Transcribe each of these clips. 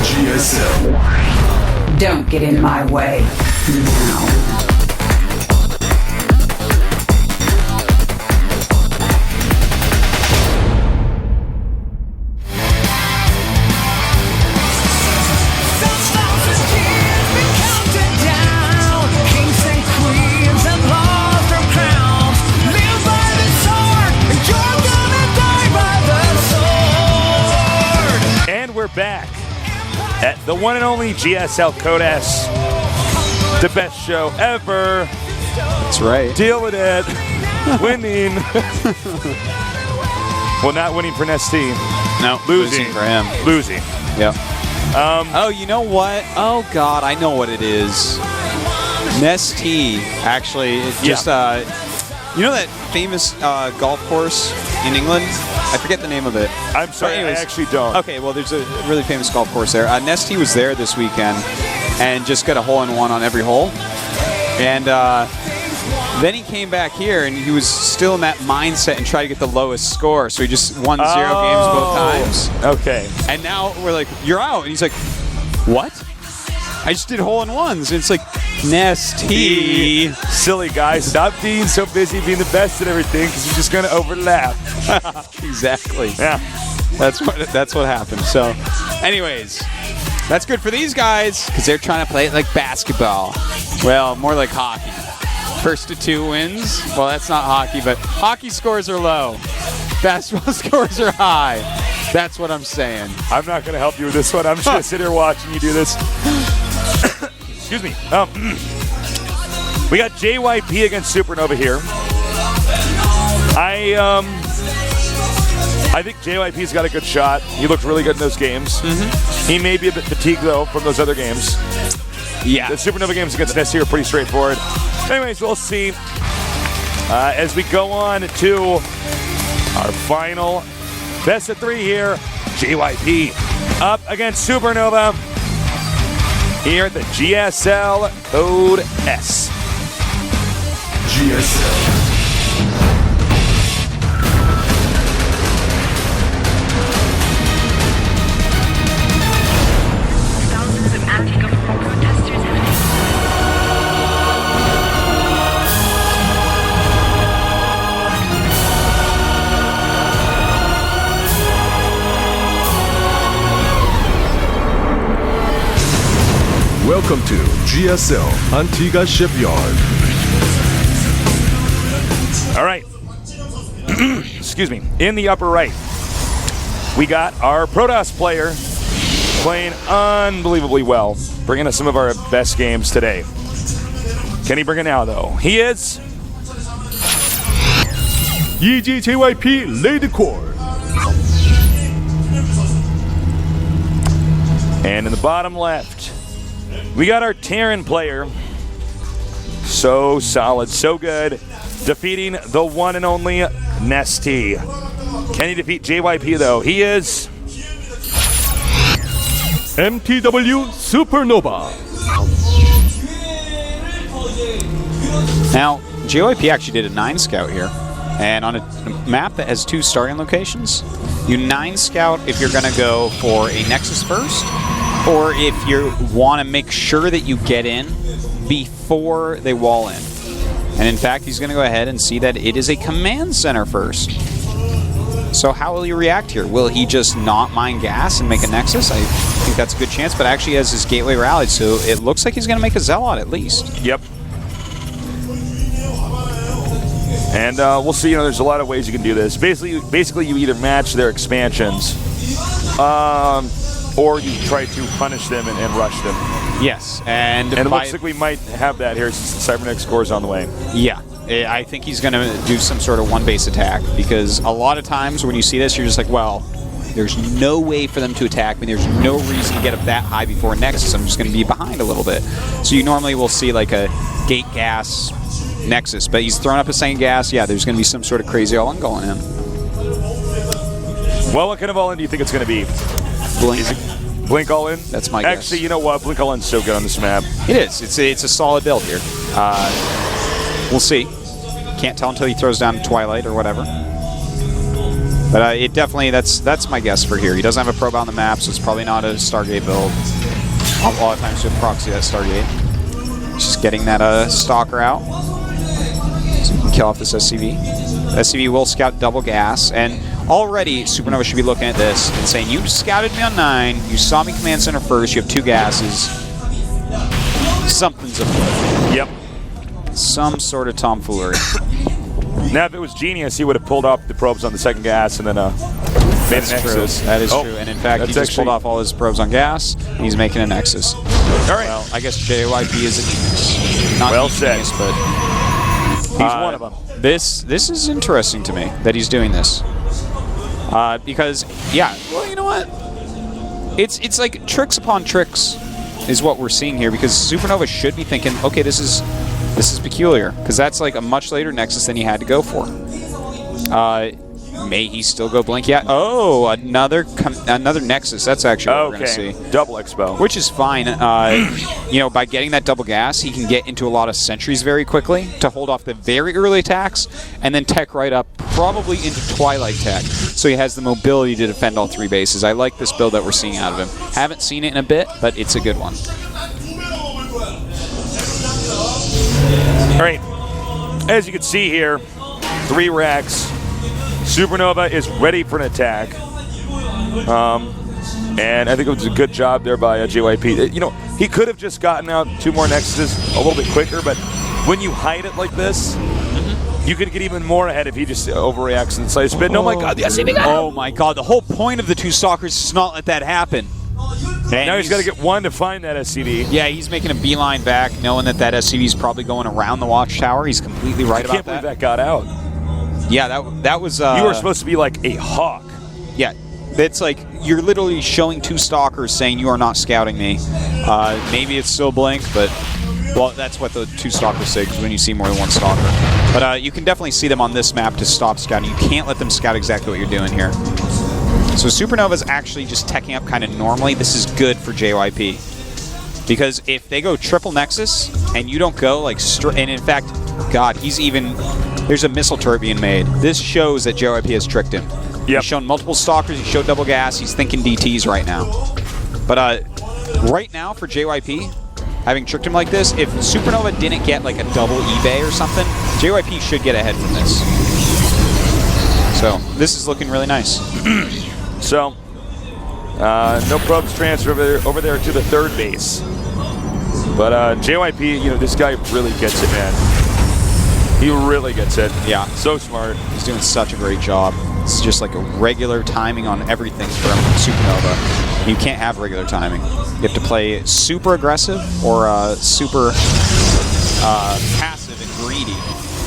GSL. Don't get in my way now. Back at the one and only GSL Code S, the best show ever. That's right. Deal with it. Winning. Well, not winning for Nesty. No, losing for him. Losing. Yep. Oh, you know what? Oh God, I know what it is. Nesty, actually, just you know that famous golf course in England? I forget the name of it. I'm sorry, I actually don't. Okay, well, there's a really famous golf course there. Nesty was there this weekend and just got a hole-in-one on every hole. And then he came back here, and he was still in that mindset and tried to get the lowest score. So he just won 0 games both times. Okay. And now we're like, you're out. And he's like, what? I just did hole-in-ones. And it's like, Nesty. Silly guys. Stop being so busy being the best at everything because you're just going to overlap. Exactly. Yeah. That's what happened. So, anyways, that's good for these guys because they're trying to play it like basketball. Well, more like hockey. First to 2 wins. Well, that's not hockey, but hockey scores are low. Basketball scores are high. That's what I'm saying. I'm not going to help you with this one. I'm just going to sit here watching you do this. Excuse me. We got JYP against SuperNova here. I think JYP's got a good shot. He looked really good in those games. Mm-hmm. He may be a bit fatigued, though, from those other games. Yeah. The SuperNova games against Nessie are pretty straightforward. Anyways, we'll see as we go on to our final best of 3 here. JYP up against SuperNova here at the GSL Code S. GSL. Welcome to GSL Antigua Shipyard. All right. Excuse me. In the upper right, we got our Protoss player playing unbelievably well, bringing us some of our best games today. Can he bring it now, though? He is EGJYP Lady Core. And in the bottom left, we got our Terran player. So solid, so good. Defeating the one and only Nesty. Can he defeat JYP, though? He is MTW SuperNova. Now, JYP actually did a 9 scout here. And on a map that has 2 starting locations, you 9 scout if you're going to go for a Nexus first, or if you want to make sure that you get in before they wall in. And in fact, he's going to go ahead and see that it is a command center first. So how will he react here? Will he just not mine gas and make a Nexus? I think that's a good chance, but actually he has his gateway rallied, so it looks like he's going to make a Zealot at least. Yep. And we'll see, there's a lot of ways you can do this. Basically you either match their expansions, or you try to punish them and rush them. Yes, and it looks like we might have that here since the Cybernetic score is on the way. Yeah, I think he's going to do some sort of one-base attack, because a lot of times when you see this, you're just like, well, there's no way for them to attack me. There's no reason to get up that high before Nexus. I'm just going to be behind a little bit. So you normally will see like a gate gas Nexus, but he's throwing up a second gas. Yeah, there's going to be some sort of crazy all-in going in. Well, what kind of all-in do you think it's going to be? Blink. Blink all-in? That's my guess. Actually, you know what? Blink all-in's so good on this map. It is. It's a solid build here. We'll see. Can't tell until he throws down Twilight or whatever. But it definitely, that's my guess for here. He doesn't have a probe on the map, so it's probably not a Stargate build. A lot of times to proxy that Stargate. Just getting that Stalker out. So you can kill off this SCV. The SCV will scout double gas, and already SuperNova should be looking at this and saying, you scouted me on 9, you saw me command center first, you have 2 gases. Something's afoot. Yep. Some sort of tomfoolery. Now, if it was genius, he would have pulled off the probes on the second gas and then made a Nexus. That is true. And in fact, he just pulled off all his probes on gas. And he's making a Nexus. All right. Well, I guess JYP is a genius. Not Well a said. genius, but He's one of them. This is interesting to me that he's doing this. Because, yeah, well, you know what? It's like tricks upon tricks is what we're seeing here, because SuperNova should be thinking, okay, this is peculiar, because that's like a much later Nexus than he had to go for. May he still go blink? Yeah. Oh, another Nexus. That's actually what we're going to see. Double Expo. Which is fine. You know, by getting that double gas, he can get into a lot of sentries very quickly to hold off the very early attacks, and then tech right up, probably into Twilight tech. So he has the mobility to defend all 3 bases. I like this build that we're seeing out of him. Haven't seen it in a bit, but it's a good one. All right. As you can see here, 3 racks. SuperNova is ready for an attack. And I think it was a good job there by JYP. You know, he could have just gotten out 2 more Nexuses a little bit quicker, but when you hide it like this, you could get even more ahead if he just overreacts and decides to spin. Oh my god, the SCV got him! Oh my god, the whole point of the 2 Stalkers is to not let that happen. And now he's got to get 1 to find that SCV. Yeah, he's making a beeline back, knowing that SCV is probably going around the watchtower. He's completely right about that. I can't believe that got out. Yeah, that was... you were supposed to be like a hawk. Yeah, it's like you're literally showing 2 Stalkers saying you are not scouting me. Maybe it's still blink, but... Well, that's what the 2 Stalkers say, because when you see more than 1 Stalker. But you can definitely see them on this map to stop scouting. You can't let them scout exactly what you're doing here. So SuperNova's actually just teching up kind of normally. This is good for JYP. Because if they go triple Nexus, and you don't go like straight... And in fact, God, he's even... There's a missile turret being made. This shows that JYP has tricked him. Yep. He's shown multiple Stalkers, he showed double gas, he's thinking DTs right now. But right now for JYP, having tricked him like this, if SuperNova didn't get like a double eBay or something, JYP should get ahead from this. So this is looking really nice. So, no probes transfer over there to the 3rd base. But JYP, you know, this guy really gets it, man. He really gets it. Yeah. So smart. He's doing such a great job. It's just like a regular timing on everything from SuperNova. You can't have regular timing. You have to play super aggressive or super passive and greedy.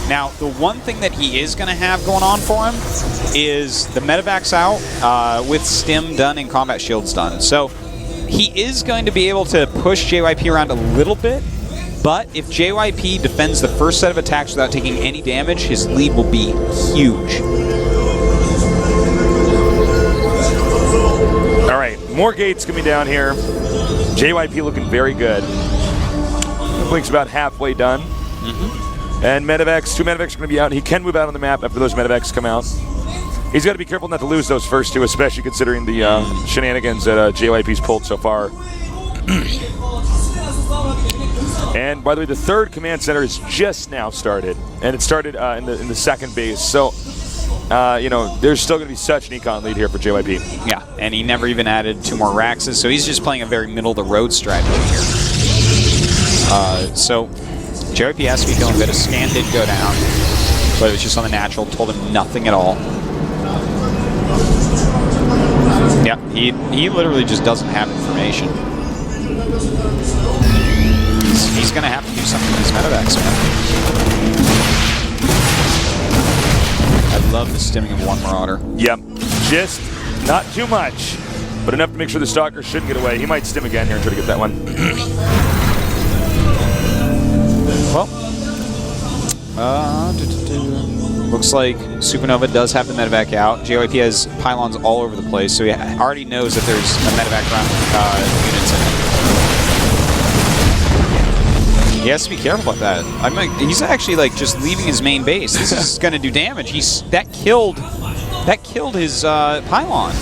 Now, the one thing that he is going to have going on for him is the medevac's out with stim done and combat shields done. So he is going to be able to push JYP around a little bit, but if JYP defends the first set of attacks without taking any damage, his lead will be huge. All right, more gates coming down here. JYP looking very good. The blink's about halfway done. And medevacs, 2 medevacs are going to be out. He can move out on the map after those medevacs come out. He's got to be careful not to lose those first 2, especially considering the shenanigans that JYP's pulled so far. And by the way, the 3rd command center is just now started, and it started in the 2nd base. So, you know, there's still going to be such an econ lead here for JYP. Yeah, and he never even added 2 more Raxes, so he's just playing a very middle-of-the-road strategy here. So JYP has to be feeling good. A scan did go down, but it was just on the natural, told him nothing at all. Yeah, he literally just doesn't have information. He's going to have to do something with his medevacs, man. I love the stimming of 1 Marauder. Yep, just not too much, but enough to make sure the Stalker shouldn't get away. He might stim again here and try to get that one. Well, looks like SuperNova does have the medevac out. JYP has pylons all over the place, so he already knows that there's a medevac around units in it. He has to be careful about that. He's actually like just leaving his main base. This is going to do damage. That killed That killed his pylon.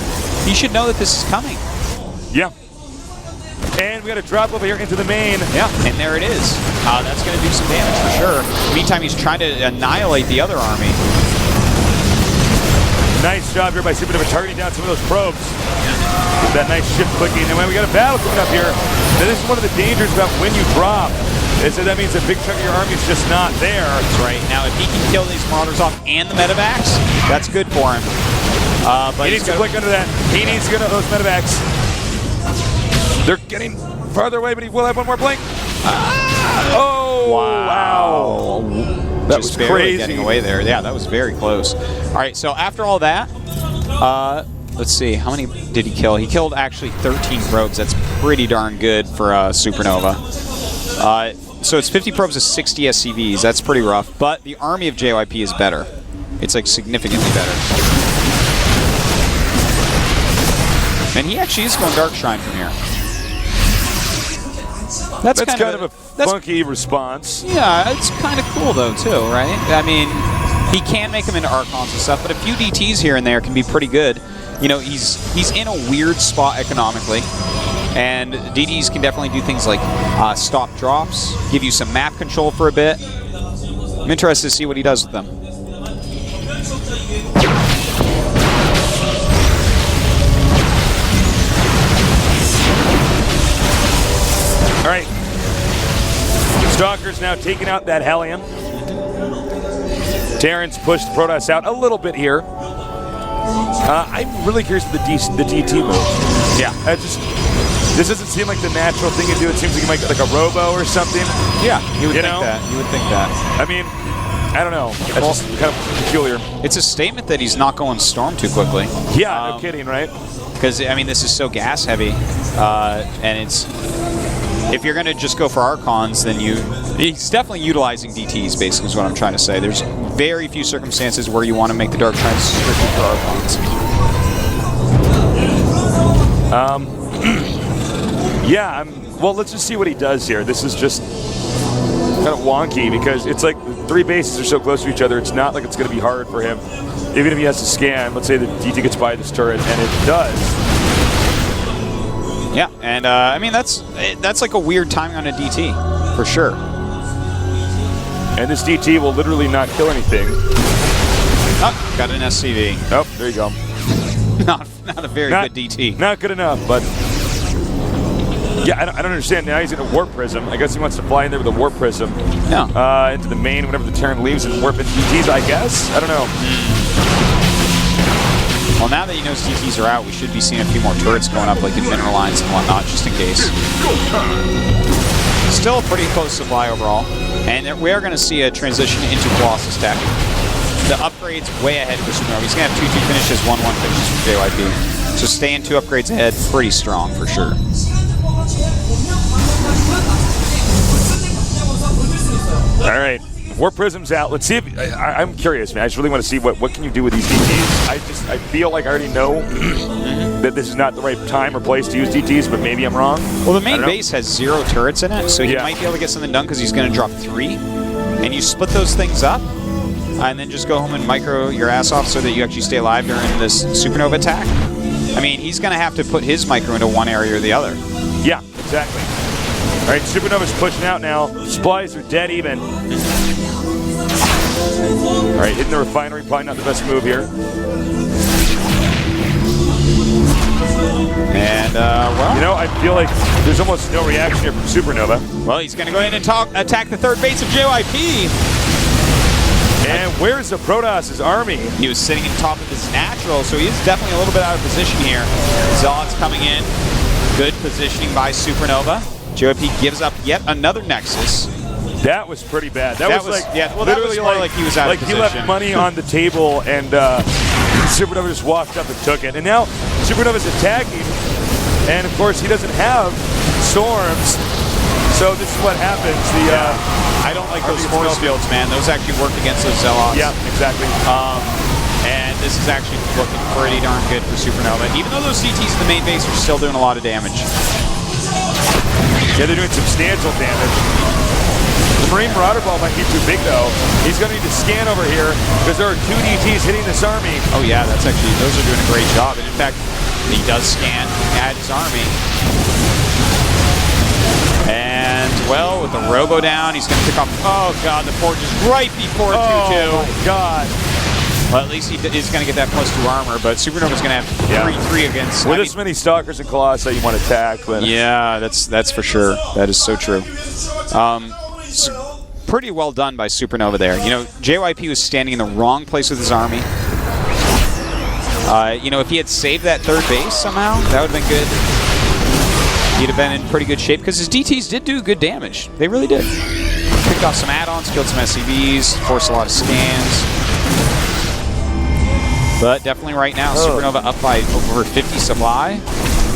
He should know that this is coming. Yeah. And we got a drop over here into the main. Yeah, and there it is. That's going to do some damage for sure. Meantime, he's trying to annihilate the other army. Nice job here by SuperNova targeting down some of those probes. With that nice shift clicking. And when we got a battle coming up here, now this is one of the dangers about when you drop. Is that means a big chunk of your army is just not there. That's right. Now, if he can kill these Marauders off and the medevacs, that's good for him. But he needs to click under that. He needs to get those medevacs. They're getting farther away, but he will have one more blink. Oh, wow. That was crazy. Getting away there. Yeah, that was very close. All right, so after all that, let's see. How many did he kill? He killed actually 13 probes. That's pretty darn good for SuperNova. So it's 50 probes to 60 SCVs. That's pretty rough. But the army of JYP is better. It's like significantly better. And he actually is going Dark Shrine from here. That's kind of a funky response. Yeah, it's kind of cool though too, right? I mean, he can make them into Archons and stuff, but a few DTs here and there can be pretty good. You know, he's in a weird spot economically, and DTs can definitely do things like stop drops, give you some map control for a bit. I'm interested to see what he does with them. All right. Stalker's now taking out that Hellion. Terrence pushed Protoss out a little bit here. I'm really curious with the DT move. Yeah. This doesn't seem like the natural thing to do. It seems like you might get like a robo or something. Yeah, you would think that. You would think that. I mean, I don't know. That's just kind of peculiar. It's a statement that he's not going Storm too quickly. Yeah, no kidding, right? Because, I mean, this is so gas heavy, and it's... If you're going to just go for Archons, then he's definitely utilizing DTs, basically, is what I'm trying to say. There's very few circumstances where you want to make the Dark Shrines strictly for Archons. Yeah, well, let's just see what he does here. This is just kind of wonky because it's like the three bases are so close to each other, it's not like it's going to be hard for him. Even if he has to scan, let's say the DT gets by this turret, and it does. Yeah, and I mean that's like a weird timing on a DT, for sure. And this DT will literally not kill anything. Oh, got an SCV. Oh, there you go. not a very good DT. Not good enough, but yeah, I don't understand. Now he's in a warp prism. I guess he wants to fly in there with a warp prism. Yeah. Into the main whenever the Terran leaves and warp into DTs. I guess. I don't know. Well, now that he knows DTs are out, we should be seeing a few more turrets going up, like in mineral lines and whatnot, just in case. Still a pretty close supply overall, and we are going to see a transition into Colossus tech. The upgrade's way ahead for SuperNova. He's going to have 2-2 finishes, 1-1 finishes for JYP. So staying 2 upgrades ahead, pretty strong for sure. All right. Warp Prism's out. Let's see if I'm curious, man. I just really want to see what can you do with these DTs. I feel like I already know that this is not the right time or place to use DTs, but maybe I'm wrong. Well, the main base has 0 turrets in it, so he might be able to get something done because he's going to drop 3. And you split those things up, and then just go home and micro your ass off so that you actually stay alive during this SuperNova attack. I mean, he's going to have to put his micro into one area or the other. Yeah, exactly. All right, SuperNova's pushing out now. Supplies are dead even. All right, hitting the refinery, probably not the best move here. And, well... You know, I feel like there's almost no reaction here from SuperNova. Well, he's going to go ahead and attack the third base of JYP. And where's the Protoss' army? He was sitting on top of his natural, so he is definitely a little bit out of position here. Zod's coming in. Good positioning by SuperNova. JYP gives up yet another Nexus. That was pretty bad. That was like, yeah, well, literally like he was out of position. He left money on the table, and SuperNova just walked up and took it. And now SuperNova's attacking, and of course he doesn't have storms. So this is what happens. I don't like those force fields, man. Those actually work against those Zealots. Yeah, exactly. And this is actually looking pretty darn good for SuperNova. Even though those CTs in the main base are still doing a lot of damage. Yeah, they're doing substantial damage. The Marine Marauder Ball might be too big, though. He's going to need to scan over here because there are 2 DTs hitting this army. Oh, yeah, those are doing a great job. And in fact, he does scan at his army. And, well, with the Robo down, he's going to pick off... Oh, God, the Forge is right before 2-2. Oh, my God. Well, at least he is going to get that +2 armor, but SuperNova's going to have 3-3 against... With this many Stalkers and Colossi, you want to attack. But yeah, that's for sure. That is so true. Pretty well done by SuperNova there. You know, JYP was standing in the wrong place with his army. You know, if he had saved that third base somehow, that would have been good. He'd have been in pretty good shape because his DTs did do good damage. They really did. Picked off some add-ons, killed some SCVs, forced a lot of scans. But definitely right now, SuperNova up by over 50 supply.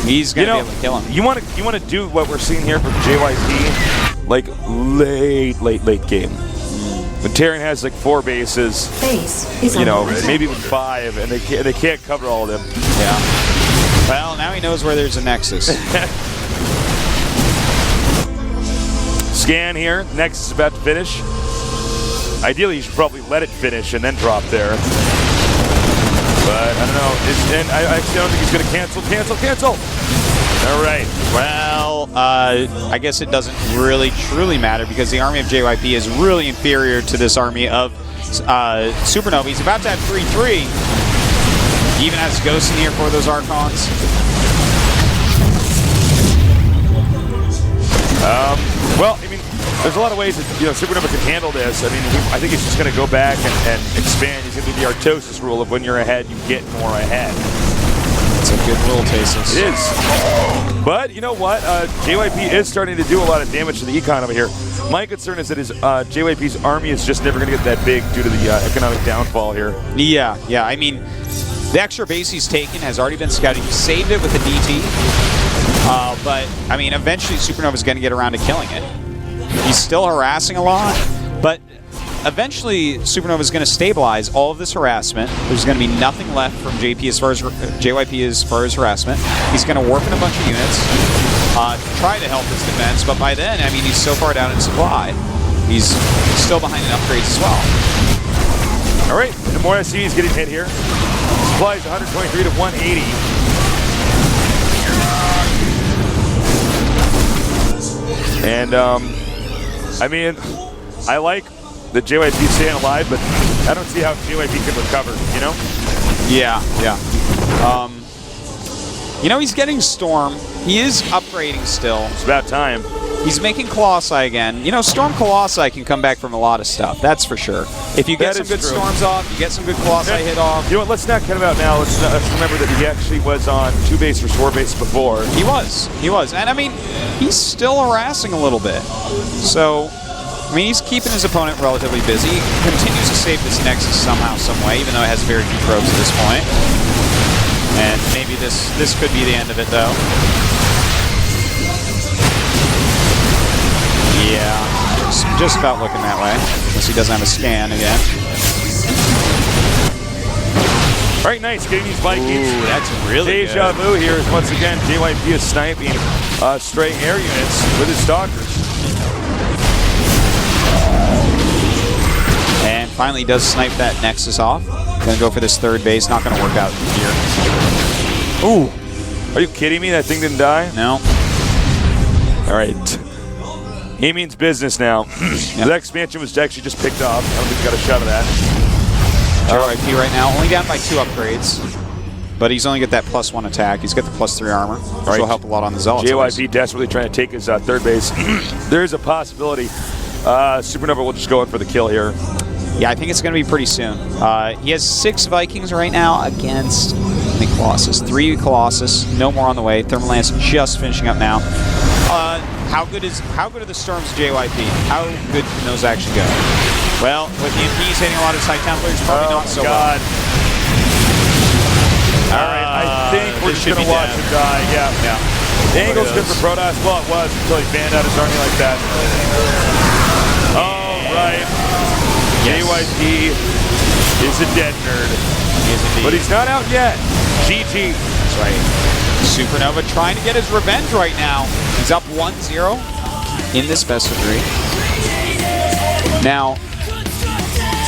He's going to be able to kill him. You want to do what we're seeing here from JYP, like late game. When Terran has like 4 bases, you know, maybe even 5, and they can't cover all of them. Yeah. Well, now he knows where there's a Nexus. Scan here. Nexus is about to finish. Ideally, you should probably let it finish and then drop there. But I don't know. I actually don't think he's going to cancel. All right. Well, I guess it doesn't really truly matter because the army of JYP is really inferior to this army of SuperNova. He's about to have 3-3. He even has Ghosts in here for those Archons. Well, I mean, there's a lot of ways that SuperNova can handle this. I mean, I think he's just going to go back and expand. He's going to do the Artosis rule of when you're ahead, you get more ahead. It's a good rule, Tasis. It is. But you know what? JYP is starting to do a lot of damage to the econ over here. My concern is that his JYP's army is just never going to get that big due to the economic downfall here. Yeah. I mean, the extra base he's taken has already been scouted. He saved it with the DT. But, I mean, eventually SuperNova's going to get around to killing it. He's still harassing a lot, but eventually SuperNova's going to stabilize all of this harassment. There's going to be nothing left from JYP as far as harassment. He's going to warp in a bunch of units to try to help his defense, but by then, I mean, he's so far down in supply. He's still behind in upgrades as well. All right, the more SCVs getting hit here. Supply is 123 to 180. And, I mean, I like the JYP staying alive, but I don't see how JYP can recover, you know? Yeah. You know, he's getting Storm. He is upgrading still. It's about time. He's making Colossi again. You know, Storm Colossi can come back from a lot of stuff. That's for sure. If you get some good Storms off, you get some good Colossi hit off. You know what? Let's not cut him out now. Let's remember that he actually was on 2 base or 4 base before. He was. And I mean, he's still harassing a little bit. So, I mean, he's keeping his opponent relatively busy. He continues to save this Nexus somehow, some way, even though it has very few probes at this point. And maybe this could be the end of it, though. Yeah, just about looking that way. Unless he doesn't have a scan again. All right, nice. Getting these Vikings. Ooh, that's really Deja vu here is once again JYP is sniping stray air units with his Stalkers. And finally, he does snipe that Nexus off. Gonna go for this third base. Not gonna work out here. Ooh. Are you kidding me? That thing didn't die? No. All right. He means business now. Yep. That expansion was actually just picked off. I don't think he got a shot of that. JYP right now only down by 2 upgrades. But he's only got that +1 attack. He's got the +3 armor, which will help a lot on the Zealots. JYP desperately trying to take his third base. There's a possibility SuperNova will just go in for the kill here. Yeah, I think it's going to be pretty soon. He has 6 Vikings right now against the Colossus. 3 Colossus, no more on the way. Thermal Lance just finishing up now. How good are the Storms JYP? How good can those actually go? Well, with the MPs hitting a lot of Side Templars, probably not so well. All right, I think we're just going to watch him die. Yeah. The angle's good for Protoss. Well, it was until he banned out his army like that. All right. Yes. JYP is a dead nerd. He is indeed. But he's not out yet. GG. That's right. SuperNova trying to get his revenge right now. He's up 1-0 in this best of 3. Now,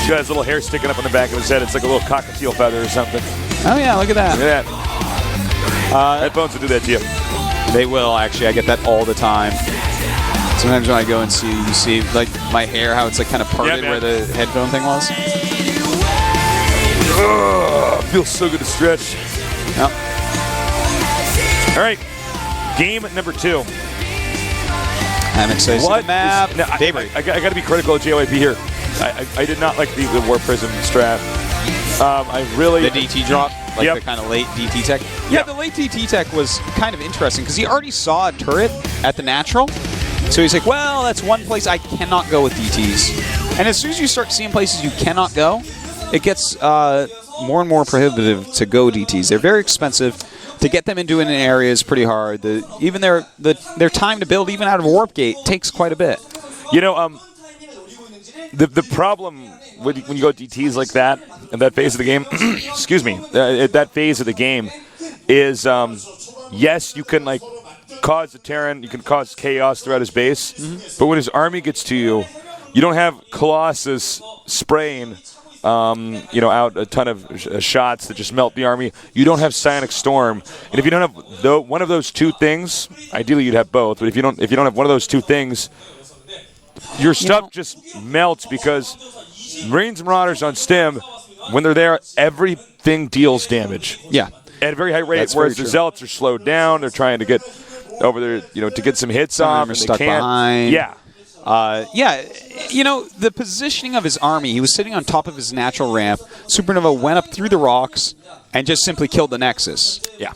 He's got his little hair sticking up on the back of his head. It's like a little cockatiel feather or something. oh yeah, look at that. Look at that. Headphones will do that to you. They will, actually. I get that all the time. Sometimes when I go and see like my hair, how it's like kind of parted man. where the headphone thing was. Ugh, feels so good to stretch. Yep. All right, game number 2. I'm excited to see the map. Now, Daybreak. I got to be critical of JYP here. I did not like the War Prism strat. I really... The DT drop, like Yep. the kind of late DT tech. Yeah, Yep. the late DT tech was kind of interesting because he already saw a turret at the natural. So he's like, well, that's one place I cannot go with DTs. And as soon as you start seeing places you cannot go, it gets more and more prohibitive to go DTs. They're very expensive. To get them into an area is pretty hard. Even their time to build, even out of Warp Gate, takes quite a bit. You know, the problem when you go DTs like that, in that phase of the game, excuse me, at that phase of the game, is yes, you can like cause the Terran, you can cause chaos throughout his base, but when his army gets to you, you don't have Colossus spraying, out a ton of shots that just melt the army. You don't have Psionic Storm, and if you don't have one of those two things, ideally you'd have both. But if you don't have one of those two things, your stuff just melts because Marines and Marauders on Stim, when they're there, everything deals damage. Yeah. At a very high rate, That's whereas very the true. Zealots are slowed down. They're trying to get over there, to get some hits Some of off. them are And stuck they can't. behind. Yeah. The positioning of his army, he was sitting on top of his natural ramp. SuperNova went up through the rocks and just simply killed the Nexus. Yeah.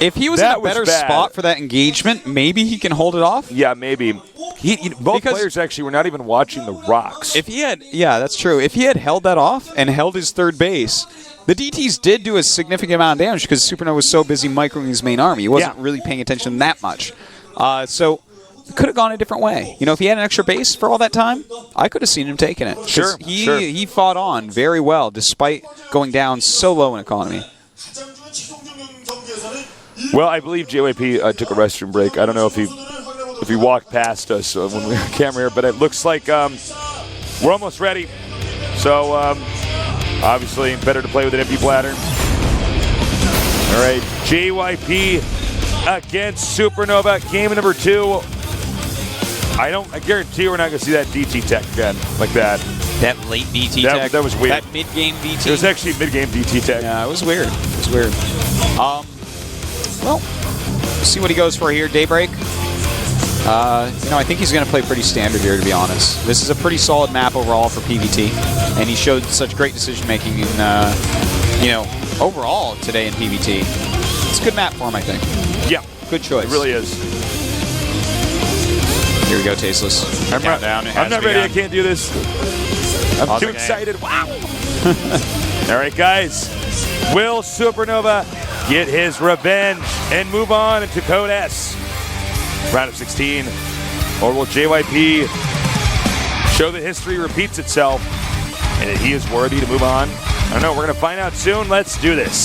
If he was That in a was better bad. spot for that engagement, maybe he can hold it off. Yeah, maybe. Both Because- players actually were not even watching the rocks. If he had, that's true. If he had held that off and held his third base, the DTs did do a significant amount of damage because SuperNova was so busy microing his main army. He wasn't really paying attention that much. So it could have gone a different way. If he had an extra base for all that time, I could have seen him taking it. 'Cause Sure. He fought on very well despite going down so low in economy. Well, I believe JYP took a restroom break. I don't know if he walked past us when we were on camera here, but it looks like we're almost ready. So obviously, better to play with an empty bladder. All right, JYP against SuperNova, game number 2. I guarantee we're not going to see that DT tech again like that. That late DT That- tech. that was weird. That mid-game DT. It was actually mid-game DT tech. Yeah, it was weird. Well, see what he goes for here, Daybreak. I think he's going to play pretty standard here, to be honest. This is a pretty solid map overall for PvT, and he showed such great decision-making in, overall today in PvT. It's a good map for him, I think. Yeah, Good choice. it really is. Here we go, Tasteless. Countdown. It has I'm not ready. I begun. can't do this. I'm Pause too the game. excited. Wow. All right, guys. Will SuperNova get his revenge and move on into Code S? Round of 16. Or will JYP show that history repeats itself and that he is worthy to move on? I don't know. We're going to find out soon. Let's do this.